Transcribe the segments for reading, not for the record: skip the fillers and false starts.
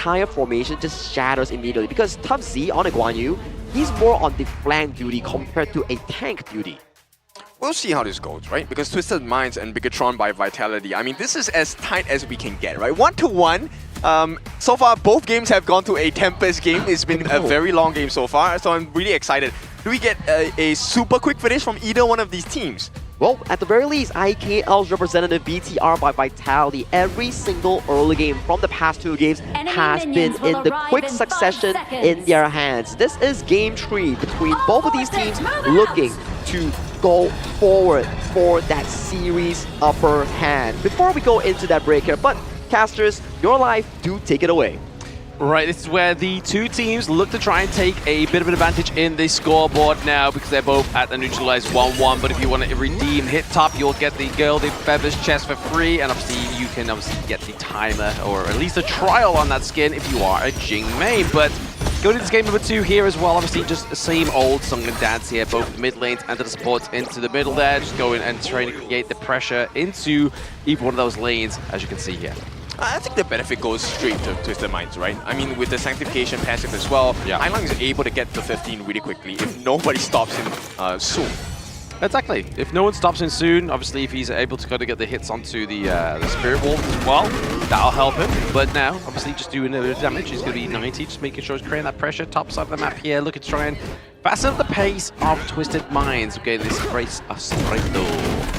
entire formation just shatters immediately because Tough Z on a Guan Yu, he's more on the flank duty compared to a tank duty. We'll see how this goes, right? Because Twisted Minds and Bigetron by Vitality, I mean, this is as tight as we can get, right? 1-1. So far, both games have gone to a Tempest game. It's been a very long game so far, so I'm really excited. Do we get a super quick finish from either one of these teams? Well, at the very least, IKL's representative BTR by Vitality, every single early game from the past 2 games has been in the quick succession in their hands. This is game 3 between both of these teams looking to go forward for that series upper hand. Before we go into that break here, but casters, your life, do take it away. Right, this is where the 2 teams look to try and take a bit of an advantage in the scoreboard now because they're both at the neutralized 1-1. But if you want to redeem hit top, you'll get the Gilded Feathers chest for free. And obviously, you can get the timer or at least a trial on that skin if you are a Jing main. But going into game number 2 here as well, obviously just the same old song and dance here, both mid lanes and the supports into the middle there. Just going and trying to create the pressure into either one of those lanes, as you can see here. I think the benefit goes straight to Twisted Minds, right? I mean, with the Sanctification passive as well, HIGHLIGTS is able to get to 15 really quickly if nobody stops him soon. Exactly. If no one stops him soon, obviously if he's able to kind of get the hits onto the Spirit Wolf as well, that'll help him. But now, obviously just doing a bit of damage. He's going to be 90, just making sure he's creating that pressure. Top side of the map here, looking to try and fasten up the pace of Twisted Minds. Okay, this race a straight door.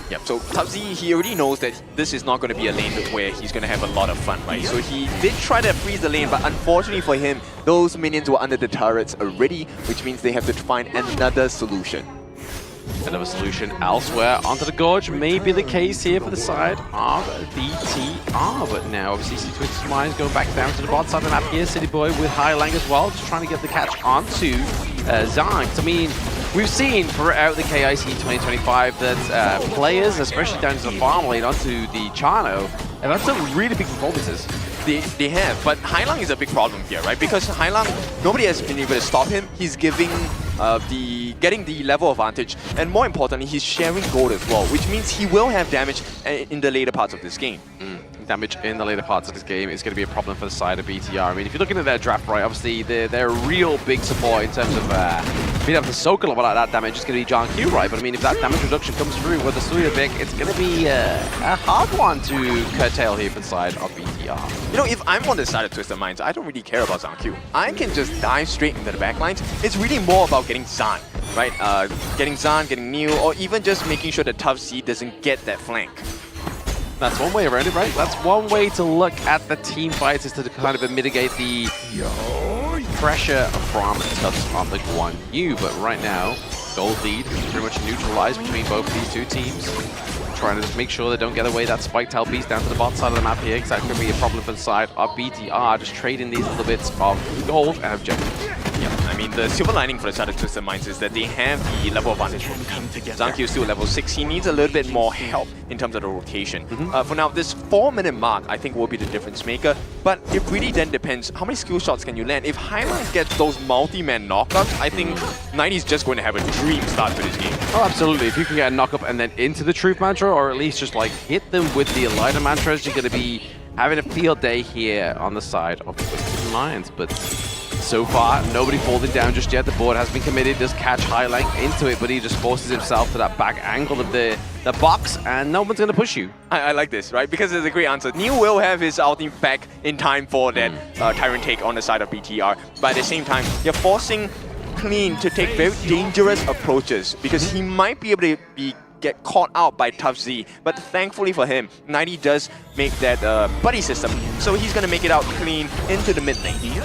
Yep, so Tough Z, he already knows that this is not going to be a lane where he's going to have a lot of fun, right? So he did try to freeze the lane, but unfortunately for him, those minions were under the turrets already, which means they have to find another solution. Another solution elsewhere onto the Gorge may be the case here for the side of BTR, but now obviously see Twisted Minds going back down to the bot side of the map here. City Boy with HIGHLIGHT as well, just trying to get the catch onto Zhang. I mean, we've seen throughout the KIC 2025 that players, especially down to the farm lane onto the Chano, have had some really big performances. They have, but HIGHLIGHT is a big problem here, right? Because HIGHLIGHT, nobody has been able to stop him. He's giving getting the level advantage, and more importantly, he's sharing gold as well, which means he will have damage in the later parts of this game. Damage in the later parts of this game is going to be a problem for the side of BTR. I mean, if you're looking at their draft, right, obviously they're a real big support in terms of being able to soak a lot of that damage. It's going to be John Q, right? But I mean, if that damage reduction comes through with the Suyavik, it's going to be a hard one to curtail here for the side of BTR. You know, if I'm on the side of Twisted Minds, I don't really care about Zhang Q. I can just dive straight into the backlines. It's really more about getting Zhan, right? Getting Zhan, getting Neil, or even just making sure that Tough Z doesn't get that flank. That's one way around it, right? That's one way to look at the team fights, is to kind of mitigate the pressure from Tufts on the Guan Yu. But right now, gold lead is pretty much neutralized between both of these 2 teams. Trying to just make sure they don't get away that Spike Tail Beast down to the bot side of the map here, because that could be a problem for the side of BTR, just trading these little bits of gold and objectives. Yeah, I mean, the silver lining for the side of Twisted Minds is that they have the level advantage from Zhang Q is still level 6. He needs a little bit more help in terms of the rotation. For now, this 4-minute mark, I think, will be the difference maker. But it really then depends, how many skill shots can you land? If HIGHLIGHT gets those multi-man knockouts, I think 90 is just going to have a dream start to this game. Oh, absolutely. If you can get a knock-up and then into the Truth Mantra, or at least just like hit them with the Elida Mantras, you're going to be having a field day here on the side of Twisted Minds. But so far, nobody falling down just yet. The board has been committed, does catch HIGHLIGHT into it, but he just forces himself to that back angle of the box, and no one's going to push you. I like this, right? Because it's a great answer. Neil will have his ulti back in time for that Tyrant take on the side of BTR. But at the same time, you're forcing Clean to take very dangerous approaches, because he might be able to get caught out by Tough Z. But thankfully for him, 90 does make that buddy system, so he's going to make it out clean into the mid lane.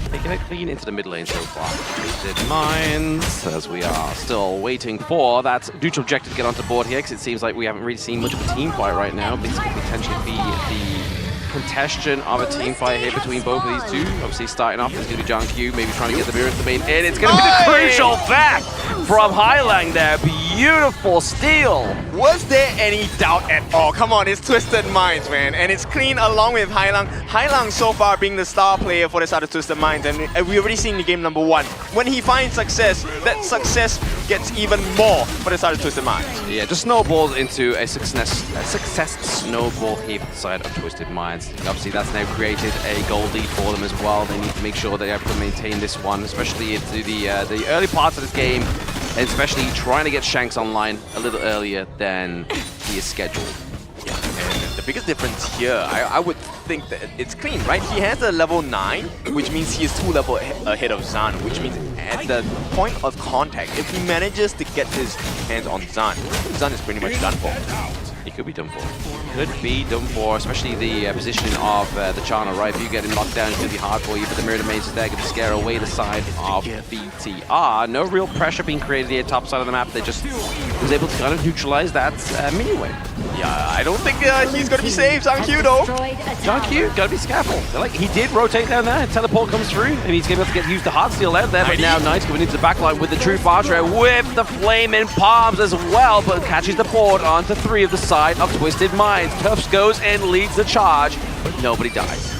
Making it clean into the mid lane so far. Twisted Minds, as we are still waiting for that neutral objective to get onto board here, because it seems like we haven't really seen much of a team fight right now. This could potentially be the contention of a team fight here between both of these 2. Obviously, starting off, there's going to be John Q, maybe trying to get the mirror to the main in. It's going to be the crucial back from HIGHLIGHT there. beautiful steal. Was there any doubt at all? Come on, it's Twisted Minds, man. And it's clean along with HIGHLIGTS. HIGHLIGTS so far being the star player for the side of Twisted Minds. And we already seen in game number 1. When he finds success, that success gets even more for the side of Twisted Minds. Yeah, just snowballs into a success snowball heap side of Twisted Minds. Obviously, that's now created a goal lead for them as well. They need to make sure they have to maintain this one, especially into the early parts of this game, and especially trying to get Shanks online a little earlier than he is scheduled. Yeah, and the biggest difference here, I would think that it's clean, right? He has a level 9, which means he is 2 levels ahead of Zan, which means at the point of contact, if he manages to get his hands on Zan, Zan is pretty much done for. He could be done for. Could be done for, especially the positioning of the Chana, right? If you get him knocked down, it's going to be hard for you, but the Mirror Maze is there, going to scare away the side of BTR. No real pressure being created here, top side of the map. They just was able to kind of neutralize that mini-wave. Yeah, I don't think he's going to be safe, Zhang Q though. Zhang Q, got to be careful. Like, he did rotate down there, teleport comes through, and he's able to use the hard steal out there, but now Knight's going into the backline with the true Bartra with the flaming palms as well, but catches the board onto 3 of the side of Twisted Minds. Tufts goes in, leads the charge, but nobody dies.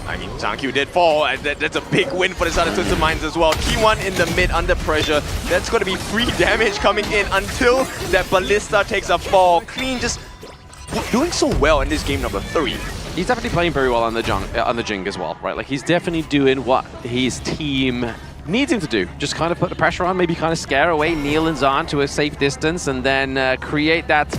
I mean, Zhang Q did fall. That's a big win for the side of Twisted Minds as well. T1 in the mid under pressure. That's going to be free damage coming in until that Ballista takes a fall. Clean just doing so well in this game number 3. He's definitely playing very well on the Jing as well, right? Like, he's definitely doing what his team needs him to do. Just kind of put the pressure on, maybe kind of scare away Neil and Zahn to a safe distance, and then create that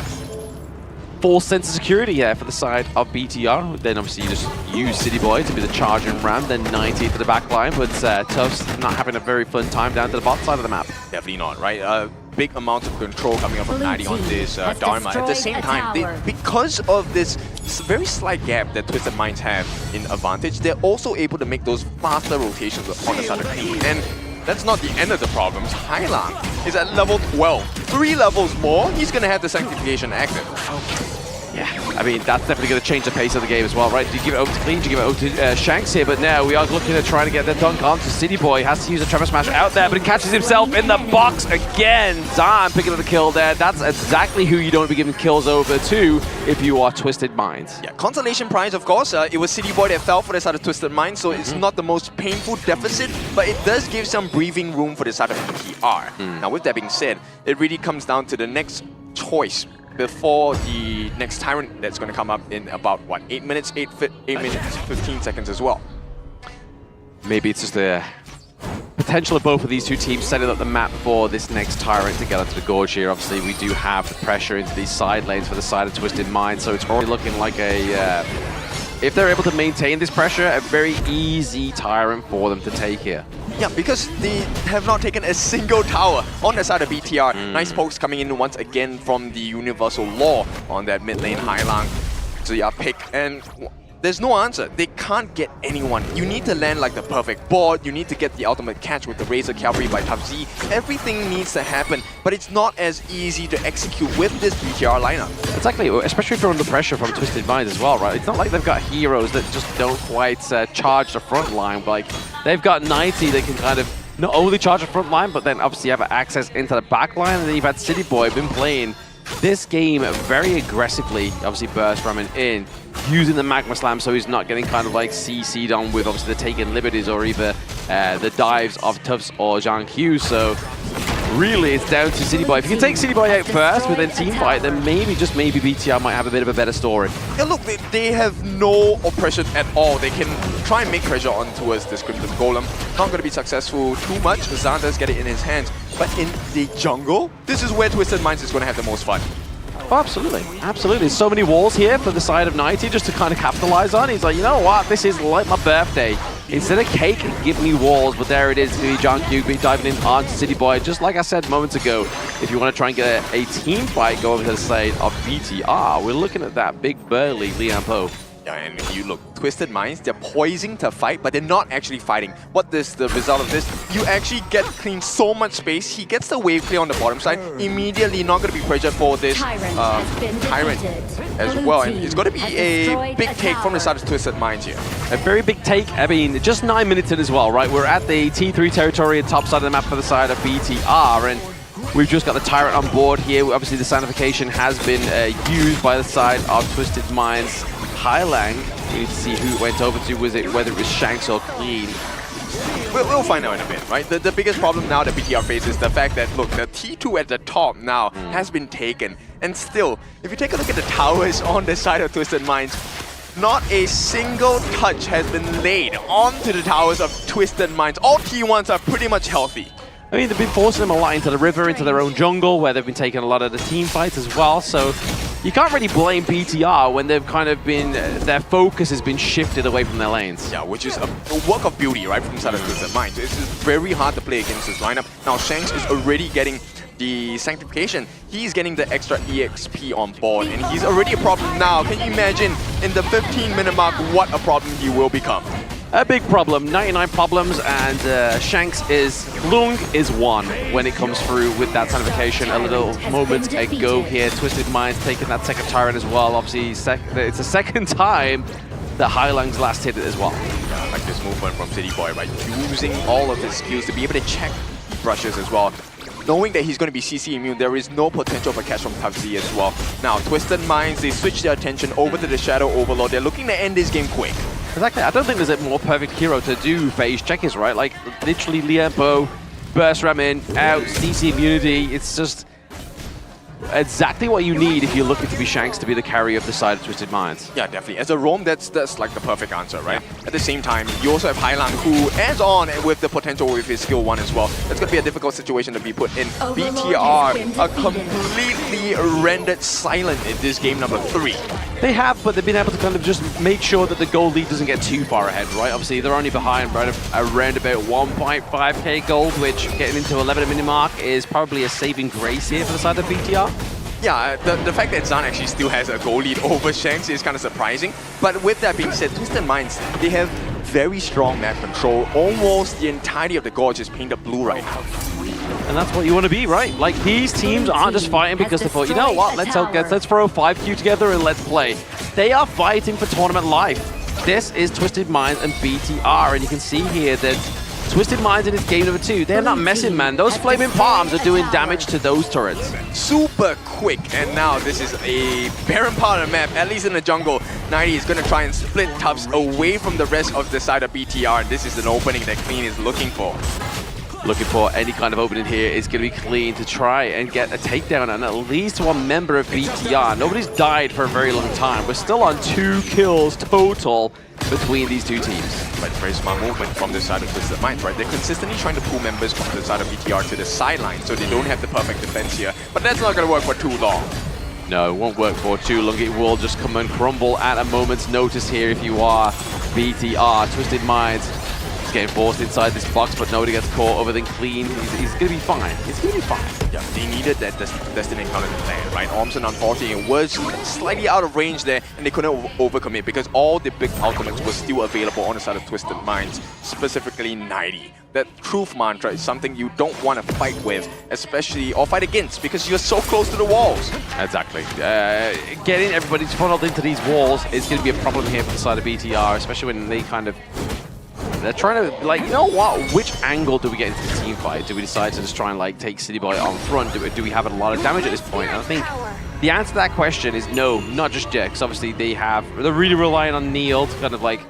false sense of security here for the side of BTR. Then obviously you just use City Boy to be the charge and ram, then 90 to the back line, but Tufts not having a very fun time down to the bot side of the map. Definitely not, right? Big amounts of control coming up from 90 on this Dharma. At the same time, because of this very slight gap that Twisted Minds have in advantage, they're also able to make those faster rotations on the side of Clean. And that's not the end of the problems. HIGHLIGTS is at level 12. 3 levels more, he's going to have the Sanctification active. Yeah, I mean, that's definitely going to change the pace of the game as well, right? Do you give it over to Clean? Do you give it over to Shanks here? But now we are looking at trying to get the dunk on to City Boy. Has to use a Trevor Smash out there, but he catches himself in the box again. Zahn picking up the kill there. That's exactly who you don't be giving kills over to if you are Twisted Minds. Yeah, consolation prize, of course. It was City Boy that fell for the side of Twisted Minds, so it's not the most painful deficit, but it does give some breathing room for the side of BTR. Now, with that being said, it really comes down to the next choice before the next Tyrant that's going to come up in about, what, 8 minutes? 8 minutes, 15 seconds as well. Maybe it's just the potential of both of these two teams setting up the map for this next Tyrant to get onto the Gorge here. Obviously, we do have the pressure into these side lanes for the side of Twisted Minds, so it's already looking like a, if they're able to maintain this pressure, a very easy Tyrant for them to take here. Yeah, because they have not taken a single tower on the side of BTR. Nice pokes coming in once again from the Universal Law on that mid lane HIGHLIGTS. So yeah, pick, and there's no answer. They can't get anyone. You need to land like the perfect board. You need to get the ultimate catch with the Razor Cavalry by Tubzy. Everything needs to happen, but it's not as easy to execute with this BTR lineup. Exactly, especially if you're under pressure from Twisted Minds as well, right? It's not like they've got heroes that just don't quite charge the front line. Like, they've got 90 that can kind of not only charge the front line, but then obviously have access into the back line. And then you've had City Boy been playing this game very aggressively, obviously burst ramming in, using the Magma Slam so he's not getting kind of like CC'd on with obviously the taking liberties or either the dives of Tufts or Zhang Q. So really it's down to City Boy. If you can take City Boy out first within team fight, then maybe, just maybe, BTR might have a bit of a better story. Yeah, look, they have no oppression at all. They can try and make pressure on towards this Crimson Golem. Not going to be successful too much. Zahn does get it in his hands. But in the jungle, this is where Twisted Minds is going to have the most fun. Oh, absolutely, absolutely. So many walls here for the side of 90 just to kind of capitalize on. He's like, you know what, this is like my birthday. Instead of cake, give me walls, but there it is. John Q be diving in on City Boy. Just like I said moments ago, if you want to try and get a team fight going to the side of BTR, we're looking at that big burly Lian Po. Yeah, and if you look, Twisted Minds, they're poising to fight, but they're not actually fighting. What is the result of this? You actually get Clean so much space. He gets the wave clear on the bottom side. Immediately not going to be pressured for this Tyrant as well. And it's going to be a big take from the side of Twisted Minds here. A very big take. I mean, just 9 minutes in as well, right? We're at the T3 territory at top side of the map for the side of BTR, and We've just got the Tyrant on board here. Obviously, the Sanification has been used by the side of Twisted Minds. Highlang, we need to see who it went over to, whether it was Shanks or Clean. We'll find out in a bit, right? The biggest problem now that BTR faces is the fact that, look, the T2 at the top now has been taken. And still, if you take a look at the towers on the side of Twisted Minds, not a single touch has been laid onto the towers of Twisted Minds. All T1s are pretty much healthy. I mean, they've been forcing them a lot into the river, into their own jungle, where they've been taking a lot of the team fights as well. So you can't really blame BTR when they've kind of been, their focus has been shifted away from their lanes. Yeah, which is a work of beauty, right, from the side of Twisted Minds. It's very hard to play against this lineup. Now, Shanks is already getting the Sanctification. He's getting the extra EXP on board, and he's already a problem now. Can you imagine, in the 15-minute mark, what a problem he will become? A big problem, 99 problems, and Shanks Lung is one when it comes through with that Sanification a little moment ago here. Twisted Minds taking that second Tyrant as well. Obviously, it's the second time that Highlang's last hit it as well. Yeah, I like this movement from City Boy, right? Using all of his skills to be able to check brushes as well. Knowing that he's going to be CC immune, there is no potential for catch from TUFZ as well. Now, Twisted Minds, they switch their attention over to the Shadow Overlord. They're looking to end this game quick. Exactly. I don't think there's a more perfect hero to do phase checkers, right? Like, literally Liempo, burst ram in, out, CC immunity. It's just exactly what you need if you're looking to be Shanks to be the carry of the side of Twisted Minds. Yeah, definitely. As a roam, that's like the perfect answer, right? Yeah. At the same time, you also have Highlang, who adds on with the potential with his skill 1 as well. That's going to be a difficult situation to be put in. BTR are completely rendered silent in this game number 3. They have, but they've been able to kind of just make sure that the gold lead doesn't get too far ahead, right? Obviously, they're only behind right around about 1.5k gold, which getting into 11-minute mark is probably a saving grace here for the side of BTR. Yeah, the fact that Zan actually still has a goal lead over Shanks is kind of surprising. But with that being said, Twisted Minds, they have very strong map control. Almost the entirety of the gorge is painted blue right now. And that's what you want to be, right? Like, these teams aren't just fighting because they thought, you know what, let's throw 5Q together and let's play. They are fighting for tournament life. This is Twisted Minds and BTR, and you can see here that Twisted Minds in this game number 2, they're not messing, man. Those flaming palms are doing damage to those turrets. Super quick, and now this is a barren part of the map, at least in the jungle. 90 is going to try and split TUFZ away from the rest of the side of BTR. This is an opening that Clean is looking for. Looking for any kind of opening here is going to be Clean to try and get a takedown on at least one member of BTR. Nobody's died for a very long time. We're still on 2 kills total between these two teams. But very smart movement from the side of Twisted Minds, right? They're consistently trying to pull members from the side of BTR to the sideline, so they don't have the perfect defense here. But that's not going to work for too long. No, it won't work for too long. It will just come and crumble at a moment's notice here if you are BTR. Twisted Minds is getting forced inside this box, but nobody gets caught other than Clean. He's going to be fine. He's going to be fine. Yeah, they needed that Destiny encounter to land, right? Ormson, unfortunately, was slightly out of range there, and they couldn't overcommit because all the big ultimates were still available on the side of Twisted Minds, specifically 90. That truth mantra is something you don't want to fight with, especially, or fight against, because you're so close to the walls. Exactly. Getting everybody funneled into these walls is going to be a problem here for the side of BTR, especially when they kind of... They're trying to, like, you know what? Which angle do we get into the team fight? Do we decide to just try and, like, take City Boy on front? Do we have a lot of damage at this point? And I think the answer to that question is no, not just yet, because obviously they're really relying on Neil to kind of, like,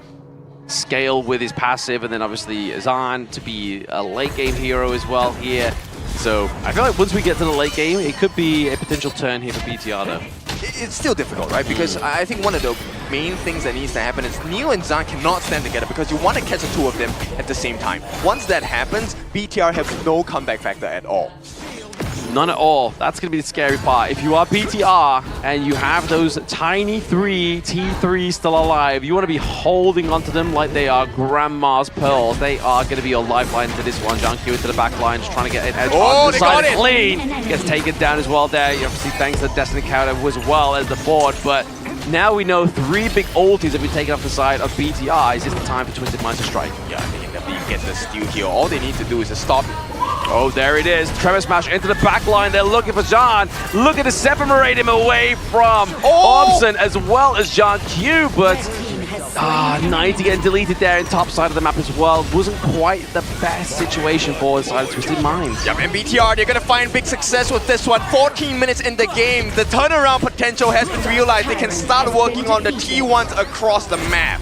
scale with his passive, and then obviously Zan to be a late game hero as well here. So I feel like once we get to the late game, it could be a potential turn here for BTR though. It's still difficult, right? Because I think one of the main things that needs to happen is Neil and Zan cannot stand together because you want to catch the two of them at the same time. Once that happens, BTR has no comeback factor at all. None at all. That's going to be the scary part. If you are BTR and you have those tiny T3 still alive, you want to be holding onto them like they are grandma's pearls. They are going to be your lifeline to this one. Janku into the back line, just trying to get an edge on the side. Clean gets taken down as well there. Obviously, thanks to the Destiny counter as well as the board. But now we know 3 big ultis have been taken off the side of BTR. Is this the time for Twisted Minds to strike? Yeah, they can definitely get the steal here. All they need to do is to stop. Oh, there it is. Tremor Smash into the back line. They're looking for John. Looking to separate him away from Ormson as well as John Q. But 90 getting deleted there in top side of the map as well. Wasn't quite the best situation for the side of Twisted Minds. Yeah, and BTR, they're going to find big success with this one. 14 minutes in the game. The turnaround potential has been realized. They can start working on the T1s across the map.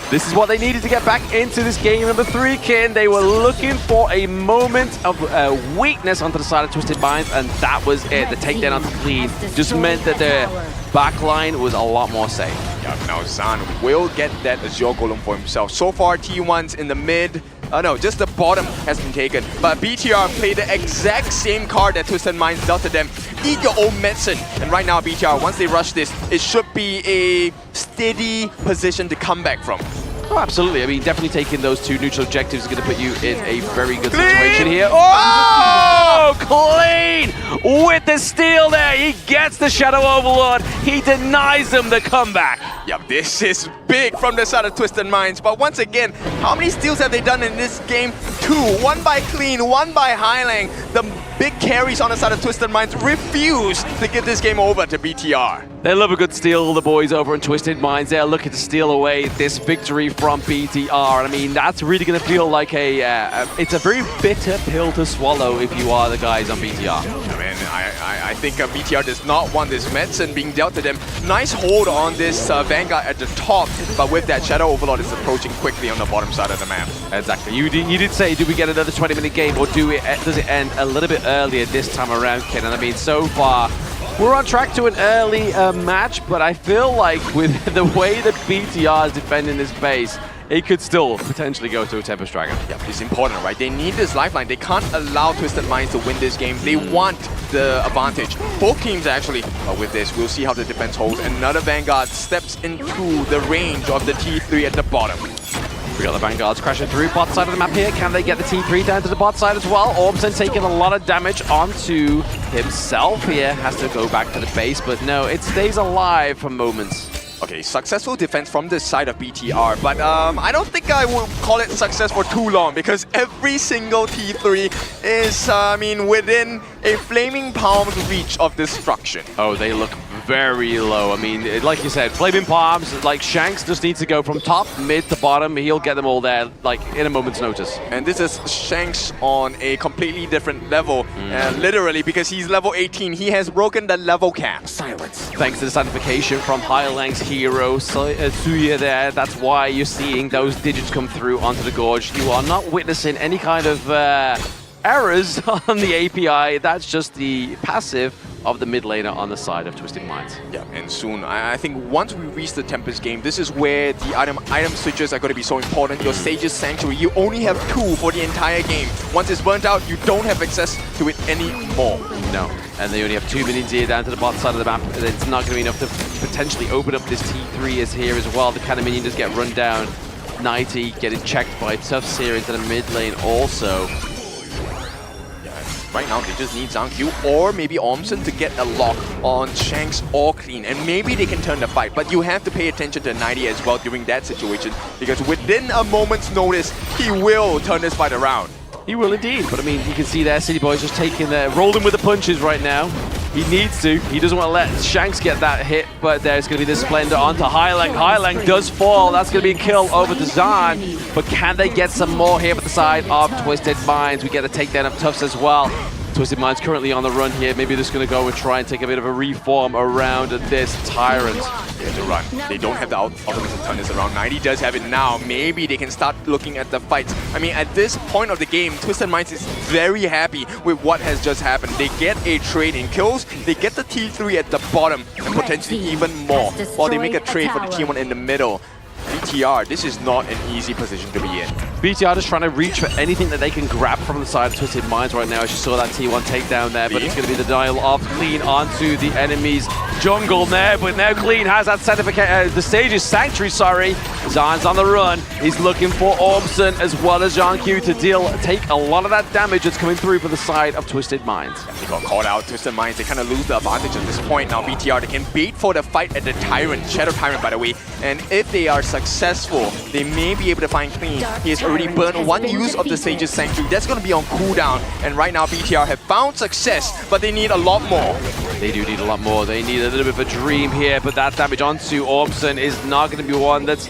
This is what they needed to get back into this game number 3, Kin. They were looking for a moment of weakness onto the side of Twisted Minds, and that was it. The takedown onto Clean just meant that their backline was a lot more safe. Yeah, now Zan will get that Azure Golem for himself. So far, T1's in the mid. No, just the bottom has been taken. But BTR played the exact same card that Twisted Minds dealt to them. Eat your own medicine. And right now, BTR, once they rush this, it should be a steady position to come back from. Oh, absolutely. I mean, definitely taking those 2 neutral objectives is going to put you in a very good situation here. Oh, Clean with the steal there. He gets the Shadow Overlord. He denies them the comeback. Yeah, this is big from the side of Twisted Minds. But once again, how many steals have they done in this game? 2. 1 by Clean, 1 by Highlang. The big carries on the side of Twisted Minds refuse to give this game over to BTR. They love a good steal, the boys over in Twisted Minds. They're looking to steal away this victory from BTR. And I mean, that's really going to feel like it's a very bitter pill to swallow if you are the guys on BTR. I mean, I think BTR does not want this medicine being dealt to them. Nice hold on this Vanguard at the top, but with that, Shadow Overlord is approaching quickly on the bottom side of the map. Exactly. You did say, do we get another 20-minute game, or does it end a little bit earlier this time around, Ken? And I mean, so far, we're on track to an early match, but I feel like with the way that BTR is defending this base, it could still potentially go to a Tempest Dragon. Yeah, it's important, right? They need this lifeline. They can't allow Twisted Minds to win this game. They want the advantage. Both teams actually, with this, we'll see how the defense holds. Another Vanguard steps into the range of the T3 at the bottom. We got the Vanguards crashing through bot side of the map here. Can they get the T3 down to the bot side as well? Orbsen taking a lot of damage onto himself here. Has to go back to the base, but no, it stays alive for moments. Okay, successful defense from this side of BTR, but I don't think I would call it success for too long, because every single T3 is, within a flaming palm's reach of destruction. Oh, they look very low. I mean, like you said, flaming palms, like Shanks just needs to go from top, mid to bottom. He'll get them all there, like, in a moment's notice. And this is Shanks on a completely different level, literally, because he's level 18. He has broken the level cap. Silence. Thanks to the sanctification from Highlang's hero, Suya there. That's why you're seeing those digits come through onto the Gorge. You are not witnessing any kind of errors on the API. That's just the passive of the mid laner on the side of Twisted Minds. Yeah, and soon, I think once we reach the Tempest game, this is where the item switches are going to be so important. Your Sage's Sanctuary, you only have 2 for the entire game. Once it's burnt out, you don't have access to it anymore. No, and they only have 2 minions here down to the bottom side of the map. It's not going to be enough to potentially open up this T3 is here as well. The kind of minion does get run down. 90 getting checked by Tufts here into the mid lane also. Right now, they just need Zhang or maybe Orbsen to get a lock on Shanks or Clean, and maybe they can turn the fight. But you have to pay attention to 90 as well during that situation, because within a moment's notice, he will turn this fight around. He will indeed, but I mean, you can see there, City Boy's just taking rolling with the punches right now. He needs to. He doesn't want to let Shanks get that hit, but there's going to be this Splendor onto Highlang. Highlang does fall. That's going to be a kill over to Zan, but can they get some more here at the side of Twisted Minds? We get a takedown of Tufts as well. Twisted Minds currently on the run here. Maybe they're just going to go and try and take a bit of a reform around this Tyrant. They have to run. They don't have the ultimate to turn this around. 90 does have it now. Maybe they can start looking at the fights. I mean, at this point of the game, Twisted Minds is very happy with what has just happened. They get a trade in kills. They get the T3 at the bottom and potentially even more, while they make a trade for the T1 in the middle. BTR, this is not an easy position to be in. BTR just trying to reach for anything that they can grab from the side of Twisted Minds right now, as you saw that T1 takedown there, but it's going to be the denial of Clean onto the enemy's jungle there, but now Clean has that certificate, the Sage's Sanctuary, sorry. Zan's on the run. He's looking for Orbsen as well as Zhang Q to take a lot of that damage that's coming through for the side of Twisted Minds. They got caught out, Twisted Minds, they kind of lose the advantage at this point. Now BTR, they can bait for the fight at the Tyrant, Shadow Tyrant by the way, and if they are successful, they may be able to find Clean. He has already burned 1 use of the Sage's Sanctuary. That's going to be on cooldown, and right now BTR have found success, but they need a lot more. They do need a lot more. They need a little bit of a dream here, but that damage onto Orbsen is not going to be one that's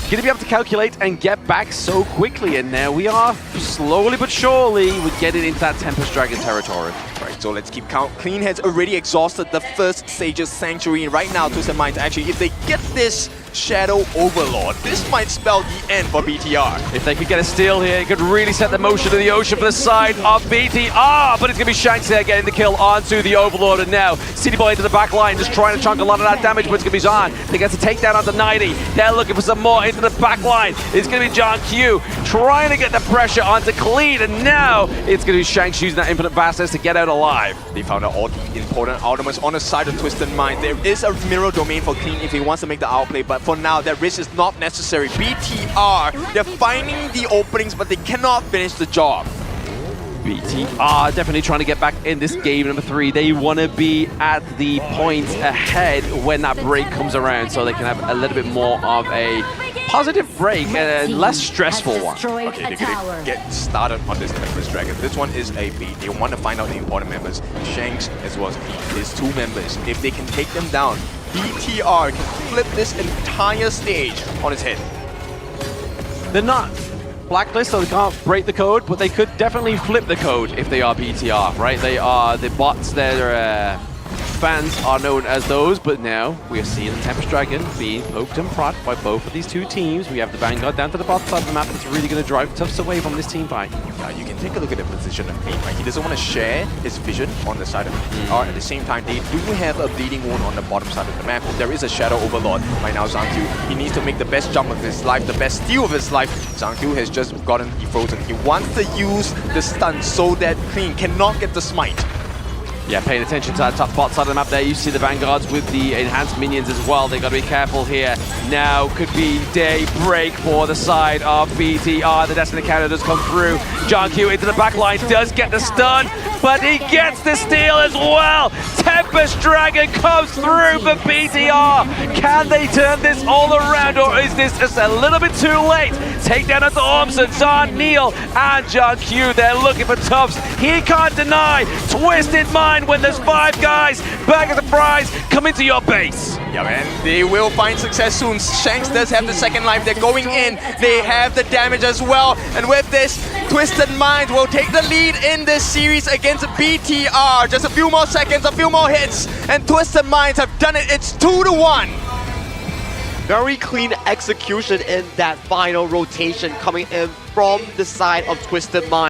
going to be able to calculate and get back so quickly. And now we are slowly but surely we're getting into that Tempest Dragon territory. Right, so let's keep count. Clean has already exhausted the first Sage's Sanctuary. Right now, Twisted Minds, actually, if they get this Shadow Overlord, this might spell the end for BTR. If they could get a steal here, it could really set the motion of the ocean for the side of BTR. But it's going to be Shanks there getting the kill onto the Overlord. And now, City Boy into the back line, just trying to chunk a lot of that damage, but it's going to be Zahn. They get to take down onto 90. They're looking for some more into the back line. It's going to be John Q trying to get the pressure onto Clean. And now, it's going to be Shanks using that Infinite Bastards to get out alive. They found out all the important ultimates on the side of Twisted Mind. There is a mirror domain for Clean if he wants to make the outplay, but for now, that risk is not necessary. BTR, they're finding the openings, but they cannot finish the job. BTR definitely trying to get back in this game number 3. They want to be at the point ahead when that break comes around so they can have a little bit more of a positive break and a less stressful one. Okay, they're gonna get started on this Tempest Dragon. This one is a beat. They want to find out the important members. Shanks as well as Pete, his 2 members. If they can take them down, BTR can flip this entire stage on its head. They're not blacklist, so they can't break the code, but they could definitely flip the code if they are BTR, right? They are the bots, their fans are known as those, but now we are seeing the Tempest Dragon being poked and prodded by both of these 2 teams. We have the Vanguard down to the bottom side of the map that's really going to drive Tufts away from this team fight. You can take a look at the position of Clean, right? He doesn't want to share his vision on the side of BTR. At the same time, they do have a bleeding wound on the bottom side of the map. There is a Shadow Overlord. Right now, Zhang Q, he needs to make the best jump of his life, the best steal of his life. Zhang Q has just gotten defrozen. He wants to use the stun so that Clean cannot get the smite. Yeah, paying attention to that top bot side of the map there. You see the Vanguards with the enhanced minions as well. They got to be careful here. Now could be day break for the side of BTR. The Destiny counter does come through. John Q into the back line, does get the stun, but he gets the steal as well. Tempest Dragon comes through for BTR. Can they turn this all around, or is this just a little bit too late? Take down onto Ormson, Zahn, Neil, and John Q. They're looking for Tufts. He can't deny. Twisted Mind when there's 5 guys back at the prize come into your base. Yeah, man, they will find success soon. Shanks does have the second life. They're going in. They have the damage as well. And with this, Twisted Mind will take the lead in this series against BTR. Just a few more seconds, a few more hits, and Twisted Minds have done it. It's 2-1. Very clean execution in that final rotation coming in from the side of Twisted Mind.